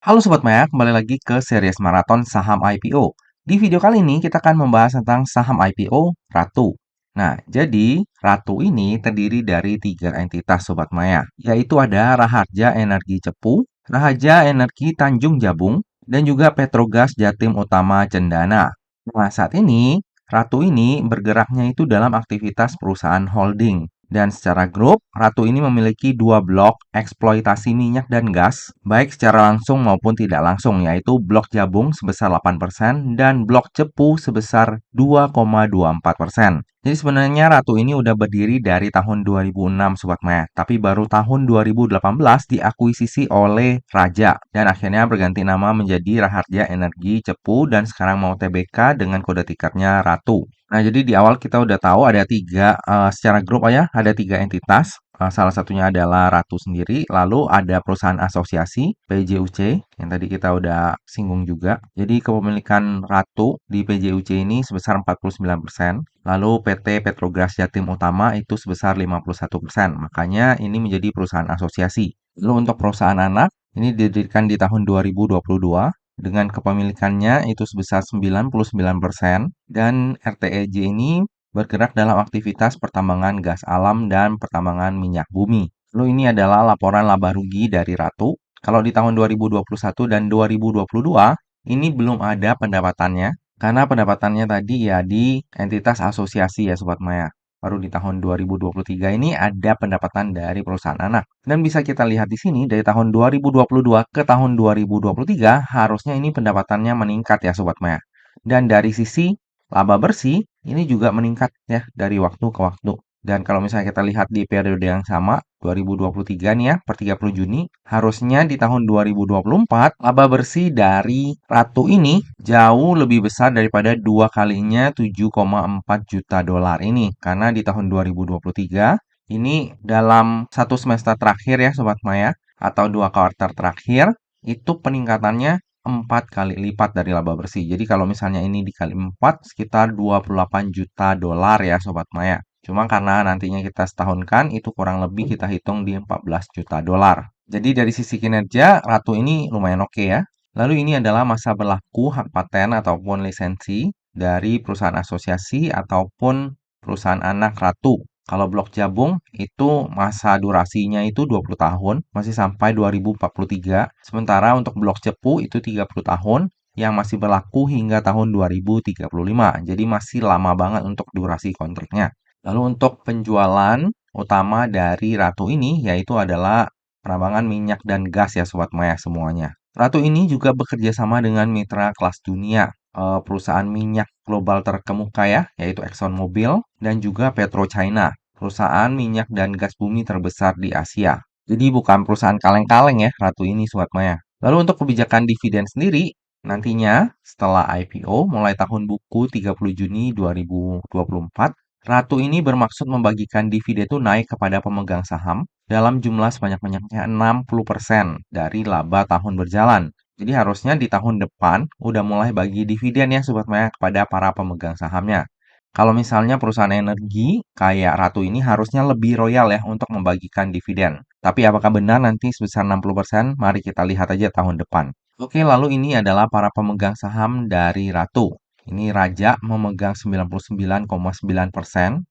Halo Sobat Maya, kembali lagi ke series maraton saham IPO. Di video kali ini kita akan membahas tentang saham IPO Ratu. Nah, jadi Ratu ini terdiri dari tiga entitas Sobat Maya, yaitu ada Raharja Energi Cepu, Raharja Energi Tanjung Jabung, dan juga Petrogas Jatim Utama Cendana. Nah, saat ini Ratu ini bergeraknya itu dalam aktivitas perusahaan holding. Dan secara grup, Ratu ini memiliki dua blok eksploitasi minyak dan gas, baik secara langsung maupun tidak langsung, yaitu blok Jabung sebesar 8% dan blok Cepu sebesar 2,24%. Jadi sebenarnya Ratu ini udah berdiri dari tahun 2006 Sobat Maya, tapi baru tahun 2018 diakuisisi oleh Raja dan akhirnya berganti nama menjadi Raharja Energi Cepu dan sekarang mau TBK dengan kode tiketnya Ratu. Nah, jadi di awal kita udah tahu ada secara grup ya, ada tiga entitas. Salah satunya adalah Ratu sendiri, lalu ada perusahaan asosiasi PJUC yang tadi kita udah singgung juga. Jadi kepemilikan Ratu di PJUC ini sebesar 49%, lalu PT Petrogas Jatim Utama itu sebesar 51%. Makanya ini menjadi perusahaan asosiasi. Lalu untuk perusahaan anak, ini didirikan di tahun 2022 dengan kepemilikannya itu sebesar 99% dan RTEJ ini bergerak dalam aktivitas pertambangan gas alam dan pertambangan minyak bumi. Lalu ini adalah laporan laba rugi dari Ratu. Kalau di tahun 2021 dan 2022 ini belum ada pendapatannya karena pendapatannya tadi ya di entitas asosiasi ya Sobat Maya. Baru di tahun 2023 ini ada pendapatan dari perusahaan anak. Dan bisa kita lihat di sini dari tahun 2022 ke tahun 2023 harusnya ini pendapatannya meningkat ya Sobat Maya. Dan dari sisi laba bersih ini juga meningkat ya dari waktu ke waktu. Dan kalau misalnya kita lihat di periode yang sama, 2023 nih ya, per 30 Juni, harusnya di tahun 2024, laba bersih dari Ratu ini jauh lebih besar daripada dua kalinya 7,4 juta dolar ini. Karena di tahun 2023, ini dalam satu semester terakhir ya Sobat Maya, atau dua kuartal terakhir, itu peningkatannya 4 kali lipat dari laba bersih. Jadi kalau misalnya ini dikali 4, sekitar 28 juta dolar ya Sobat Maya. Cuma karena nantinya kita setahunkan, itu kurang lebih kita hitung di 14 juta dolar. Jadi dari sisi kinerja, Ratu ini lumayan oke ya. Lalu ini adalah masa berlaku hak paten ataupun lisensi dari perusahaan asosiasi ataupun perusahaan anak Ratu. Kalau blok Jabung itu masa durasinya itu 20 tahun, masih sampai 2043. Sementara untuk blok Cepu itu 30 tahun, yang masih berlaku hingga tahun 2035. Jadi masih lama banget untuk durasi kontraknya. Lalu untuk penjualan utama dari Ratu ini yaitu adalah penambangan minyak dan gas ya Sobat Maya semuanya. Ratu ini juga bekerja sama dengan mitra kelas dunia, perusahaan minyak global terkemuka ya, yaitu ExxonMobil dan juga PetroChina, perusahaan minyak dan gas bumi terbesar di Asia. Jadi bukan perusahaan kaleng-kaleng ya Ratu ini Sobat Maya. Lalu untuk kebijakan dividen sendiri, nantinya setelah IPO mulai tahun buku 30 Juni 2024, Ratu ini bermaksud membagikan dividen itu naik kepada pemegang saham dalam jumlah sebanyak-banyaknya 60% dari laba tahun berjalan. Jadi harusnya di tahun depan udah mulai bagi dividen ya Sobat Maya kepada para pemegang sahamnya. Kalau misalnya perusahaan energi kayak Ratu ini harusnya lebih royal ya untuk membagikan dividen. Tapi apakah benar nanti sebesar 60%? Mari kita lihat aja tahun depan. Oke, lalu ini adalah para pemegang saham dari Ratu. Ini Raja memegang 99,9%,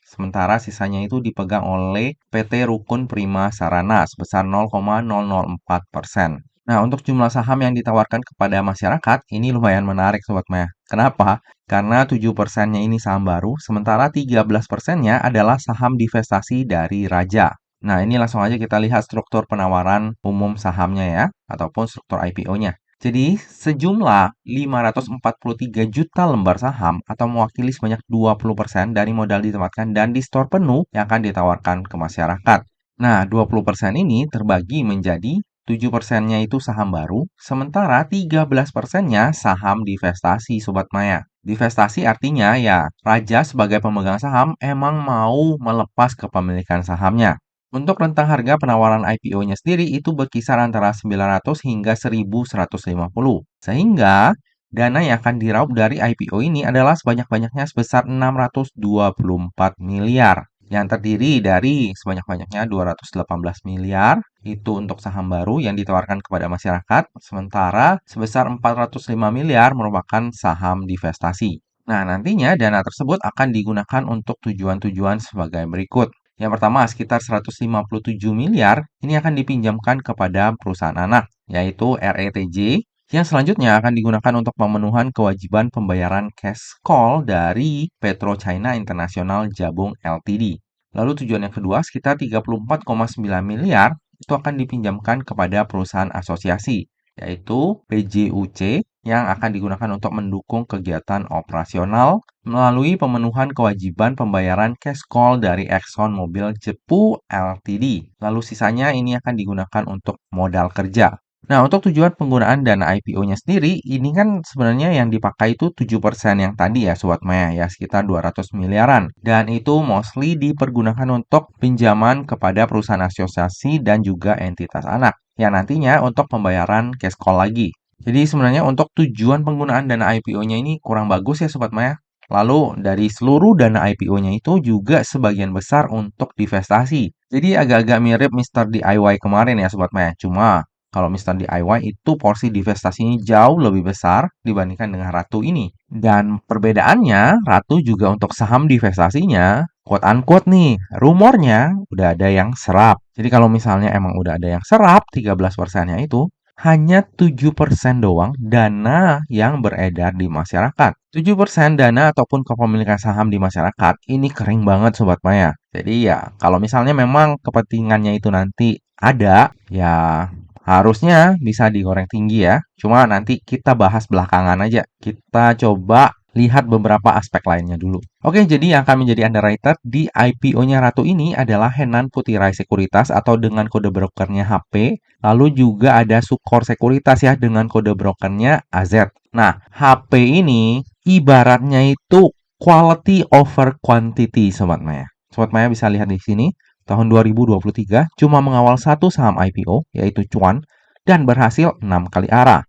sementara sisanya itu dipegang oleh PT Rukun Prima Sarana sebesar 0,004%. Nah, untuk jumlah saham yang ditawarkan kepada masyarakat, ini lumayan menarik Sobat Maya. Kenapa? Karena 7%-nya ini saham baru, sementara 13%-nya adalah saham divestasi dari Raja. Nah, ini langsung aja kita lihat struktur penawaran umum sahamnya ya, ataupun struktur IPO-nya. Jadi, sejumlah 543 juta lembar saham atau mewakili sebanyak 20% dari modal ditempatkan dan di store penuh yang akan ditawarkan ke masyarakat. Nah, 20% ini terbagi menjadi 7%-nya itu saham baru, sementara 13%-nya saham divestasi, Sobat Maya. Divestasi artinya ya, Raja sebagai pemegang saham emang mau melepas kepemilikan sahamnya. Untuk rentang harga penawaran IPO-nya sendiri itu berkisar antara 900 hingga 1.150. Sehingga dana yang akan diraup dari IPO ini adalah sebanyak-banyaknya sebesar 624 miliar. yang terdiri dari sebanyak-banyaknya 218 miliar itu untuk saham baru yang ditawarkan kepada masyarakat, sementara sebesar 405 miliar merupakan saham divestasi. Nah, nantinya dana tersebut akan digunakan untuk tujuan-tujuan sebagai berikut. Yang pertama, sekitar 157 miliar ini akan dipinjamkan kepada perusahaan anak, yaitu RETJ, yang selanjutnya akan digunakan untuk pemenuhan kewajiban pembayaran cash call dari PetroChina International Jabung Ltd. Lalu tujuan yang kedua, sekitar 34,9 miliar itu akan dipinjamkan kepada perusahaan asosiasi, yaitu PJUC, yang akan digunakan untuk mendukung kegiatan operasional melalui pemenuhan kewajiban pembayaran cash call dari ExxonMobil Cepu Ltd. Lalu sisanya ini akan digunakan untuk modal kerja. Nah, untuk tujuan penggunaan dana IPO-nya sendiri, ini kan sebenarnya yang dipakai itu 7% yang tadi ya, Sobat Maya, ya sekitar 200 miliaran. Dan itu mostly dipergunakan untuk pinjaman kepada perusahaan asosiasi dan juga entitas anak, yang nantinya untuk pembayaran cash call lagi. Jadi sebenarnya untuk tujuan penggunaan dana IPO-nya ini kurang bagus ya Sobat Maya. Lalu dari seluruh dana IPO-nya itu juga sebagian besar untuk divestasi. Jadi agak-agak mirip Mr. DIY kemarin ya Sobat Maya. Cuma kalau Mr. DIY itu porsi divestasinya jauh lebih besar dibandingkan dengan Ratu ini. Dan perbedaannya, Ratu juga untuk saham divestasinya, quote unquote nih, rumornya udah ada yang serap. Jadi kalau misalnya emang udah ada yang serap, 13%-nya itu, hanya 7% doang dana yang beredar di masyarakat. 7% dana ataupun kepemilikan saham di masyarakat, ini kering banget Sobat Maya. Jadi ya, kalau misalnya memang kepentingannya itu nanti ada, ya harusnya bisa digoreng tinggi ya. Cuma nanti kita bahas belakangan aja. Kita coba lihat beberapa aspek lainnya dulu. Oke, jadi yang akan menjadi underwriter di IPO-nya Ratu ini adalah Henan Putirai Sekuritas atau dengan kode brokernya HP. Lalu juga ada Sukor Sekuritas ya dengan kode brokernya AZ. Nah, HP ini ibaratnya itu quality over quantity, Sobat Maya. Sobat Maya bisa lihat di sini tahun 2023 cuma mengawal satu saham IPO, yaitu Cuan, dan berhasil 6 kali arah.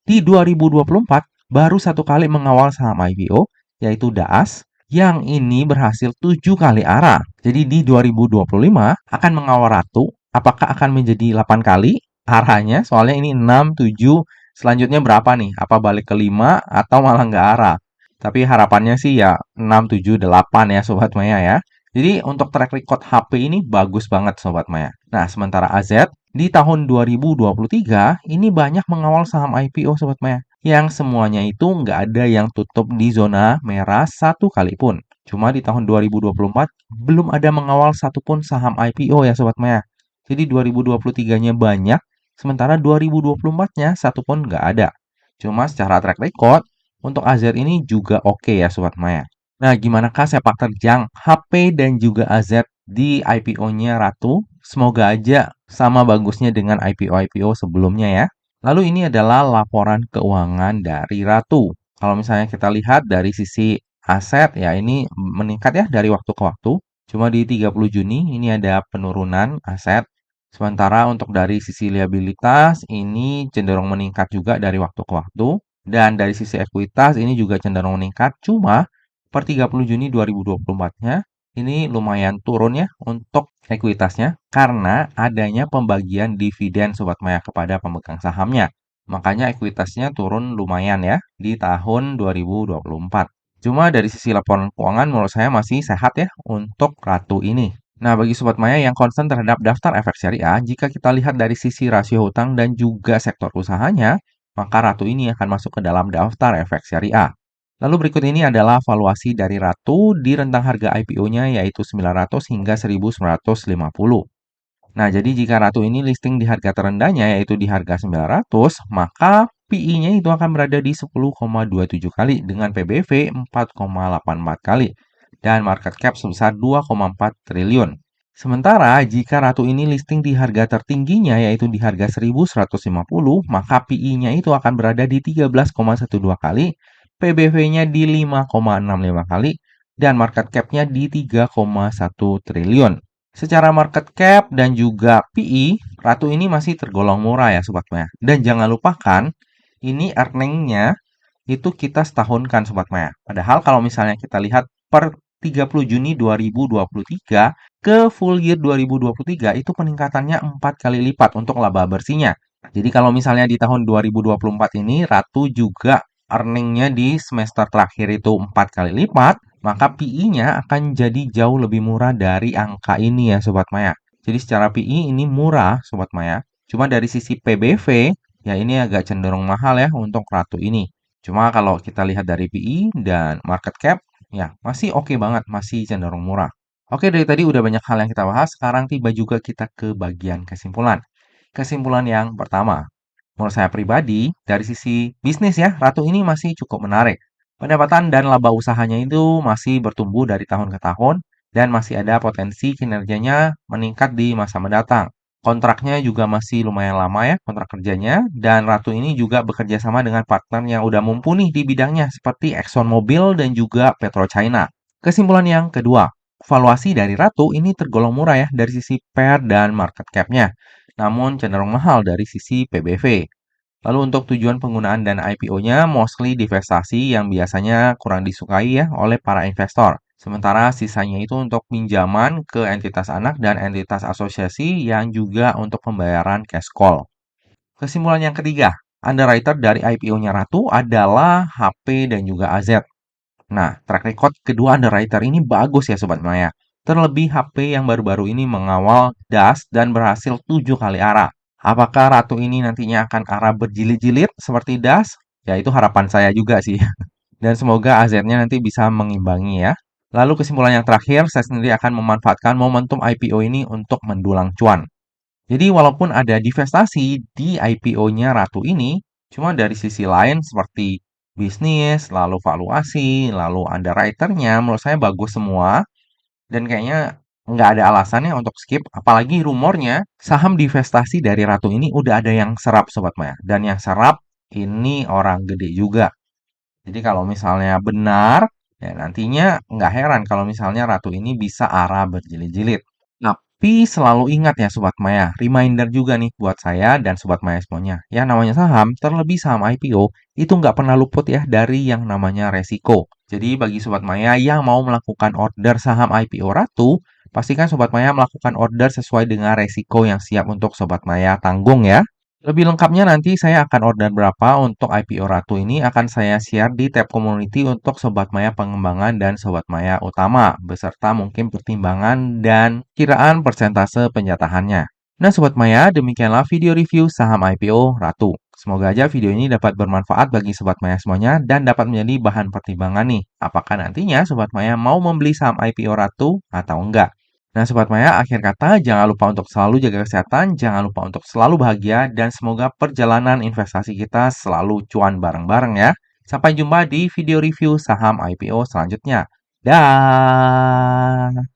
Di 2024, baru satu kali mengawal saham IPO, yaitu Daas, yang ini berhasil 7 kali arah. Jadi di 2025 akan mengawal Ratu, apakah akan menjadi 8 kali arahnya? Soalnya ini 6, 7, selanjutnya berapa nih? Apa balik ke 5 atau malah nggak arah? Tapi harapannya sih ya 6, 7, 8 ya Sobat Maya ya. Jadi untuk track record HP ini bagus banget Sobat Maya. Nah, sementara AZ di tahun 2023 ini banyak mengawal saham IPO Sobat Maya. Yang semuanya itu nggak ada yang tutup di zona merah satu kali pun. Cuma di tahun 2024 belum ada mengawal satupun saham IPO ya Sobat Maya. Jadi 2023-nya banyak, sementara 2024-nya satu pun nggak ada. Cuma secara track record, untuk AZ ini juga oke ya Sobat Maya. Nah, gimanakah sepak terjang HP dan juga AZ di IPO-nya Ratu? Semoga aja sama bagusnya dengan IPO-IPO sebelumnya ya. Lalu ini adalah laporan keuangan dari Ratu. Kalau misalnya kita lihat dari sisi aset, ya ini meningkat ya dari waktu ke waktu. Cuma di 30 Juni ini ada penurunan aset. Sementara untuk dari sisi liabilitas ini cenderung meningkat juga dari waktu ke waktu. Dan dari sisi ekuitas ini juga cenderung meningkat. Cuma per 30 Juni 2024-nya ini lumayan turun ya untuk ekuitasnya karena adanya pembagian dividen Sobat Maya kepada pemegang sahamnya. Makanya ekuitasnya turun lumayan ya di tahun 2024. Cuma dari sisi laporan keuangan menurut saya masih sehat ya untuk Ratu ini. Nah, bagi Sobat Maya yang concern terhadap daftar efek syariah, jika kita lihat dari sisi rasio hutang dan juga sektor usahanya, maka Ratu ini akan masuk ke dalam daftar efek syariah. Lalu berikut ini adalah valuasi dari Ratu di rentang harga IPO-nya yaitu 900 hingga 1950. Nah, jadi jika Ratu ini listing di harga terendahnya yaitu di harga 900, maka PI-nya itu akan berada di 10,27 kali dengan PBV 4,84 kali dan market cap sebesar 2,4 triliun. Sementara jika Ratu ini listing di harga tertingginya yaitu di harga 1150, maka PI-nya itu akan berada di 13,12 kali, PBV-nya di 5,65 kali, dan market cap-nya di 3,1 triliun. Secara market cap dan juga PI, Ratu ini masih tergolong murah ya Sobat Maya. Dan jangan lupakan, ini earning-nya itu kita setahunkan Sobat Maya. Padahal kalau misalnya kita lihat per 30 Juni 2023 ke full year 2023 itu peningkatannya 4 kali lipat untuk laba bersihnya. Jadi kalau misalnya di tahun 2024 ini Ratu juga earning-nya di semester terakhir itu 4 kali lipat, maka PE-nya akan jadi jauh lebih murah dari angka ini ya Sobat Maya. Jadi secara PE ini murah Sobat Maya. Cuma dari sisi PBV, ya ini agak cenderung mahal ya untuk Ratu ini. Cuma kalau kita lihat dari PE dan market cap, ya masih oke banget, masih cenderung murah. Oke, dari tadi udah banyak hal yang kita bahas, sekarang tiba juga kita ke bagian kesimpulan. Kesimpulan yang pertama, menurut saya pribadi, dari sisi bisnis ya, Ratu ini masih cukup menarik. Pendapatan dan laba usahanya itu masih bertumbuh dari tahun ke tahun dan masih ada potensi kinerjanya meningkat di masa mendatang. Kontraknya juga masih lumayan lama ya, kontrak kerjanya, dan Ratu ini juga bekerja sama dengan partner yang udah mumpuni di bidangnya seperti ExxonMobil dan juga PetroChina. Kesimpulan yang kedua, valuasi dari Ratu ini tergolong murah ya dari sisi PER dan market cap-nya, namun cenderung mahal dari sisi PBV. Lalu untuk tujuan penggunaan dan IPO-nya mostly divestasi yang biasanya kurang disukai ya oleh para investor. Sementara sisanya itu untuk pinjaman ke entitas anak dan entitas asosiasi yang juga untuk pembayaran cash call. Kesimpulan yang ketiga, underwriter dari IPO-nya Ratu adalah HP dan juga AZ. Nah, track record kedua underwriter ini bagus ya Sobat Maya. Terlebih HP yang baru-baru ini mengawal DAS dan berhasil 7 kali arah. Apakah Ratu ini nantinya akan arah berjilid-jilid seperti DAS? Ya itu harapan saya juga sih. Dan semoga AZ-nya nanti bisa mengimbangi ya. Lalu kesimpulan yang terakhir, saya sendiri akan memanfaatkan momentum IPO ini untuk mendulang cuan. Jadi walaupun ada divestasi di IPO-nya Ratu ini, cuma dari sisi lain seperti bisnis, lalu valuasi, lalu underwriter-nya menurut saya bagus semua. Dan kayaknya nggak ada alasannya untuk skip. Apalagi rumornya saham divestasi dari Ratu ini udah ada yang serap Sobat Maya. Dan yang serap ini orang gede juga. Jadi kalau misalnya benar, ya nantinya nggak heran kalau misalnya Ratu ini bisa arah berjilid-jilid. Tapi selalu ingat ya Sobat Maya, reminder juga nih buat saya dan Sobat Maya semuanya. Yang namanya saham, terlebih saham IPO, itu nggak pernah luput ya dari yang namanya resiko. Jadi bagi Sobat Maya yang mau melakukan order saham IPO Ratu, pastikan Sobat Maya melakukan order sesuai dengan resiko yang siap untuk Sobat Maya tanggung ya. Lebih lengkapnya nanti saya akan order berapa untuk IPO Ratu ini akan saya share di tab community untuk Sobat Maya pengembangan dan Sobat Maya utama, beserta mungkin pertimbangan dan kiraan persentase penjatahannya. Nah Sobat Maya, demikianlah video review saham IPO Ratu. Semoga aja video ini dapat bermanfaat bagi Sobat Maya semuanya dan dapat menjadi bahan pertimbangan nih. Apakah nantinya Sobat Maya mau membeli saham IPO Ratu atau enggak? Nah, Sobat Maya, akhir kata jangan lupa untuk selalu jaga kesehatan, jangan lupa untuk selalu bahagia, dan semoga perjalanan investasi kita selalu cuan bareng-bareng ya. Sampai jumpa di video review saham IPO selanjutnya. Dah.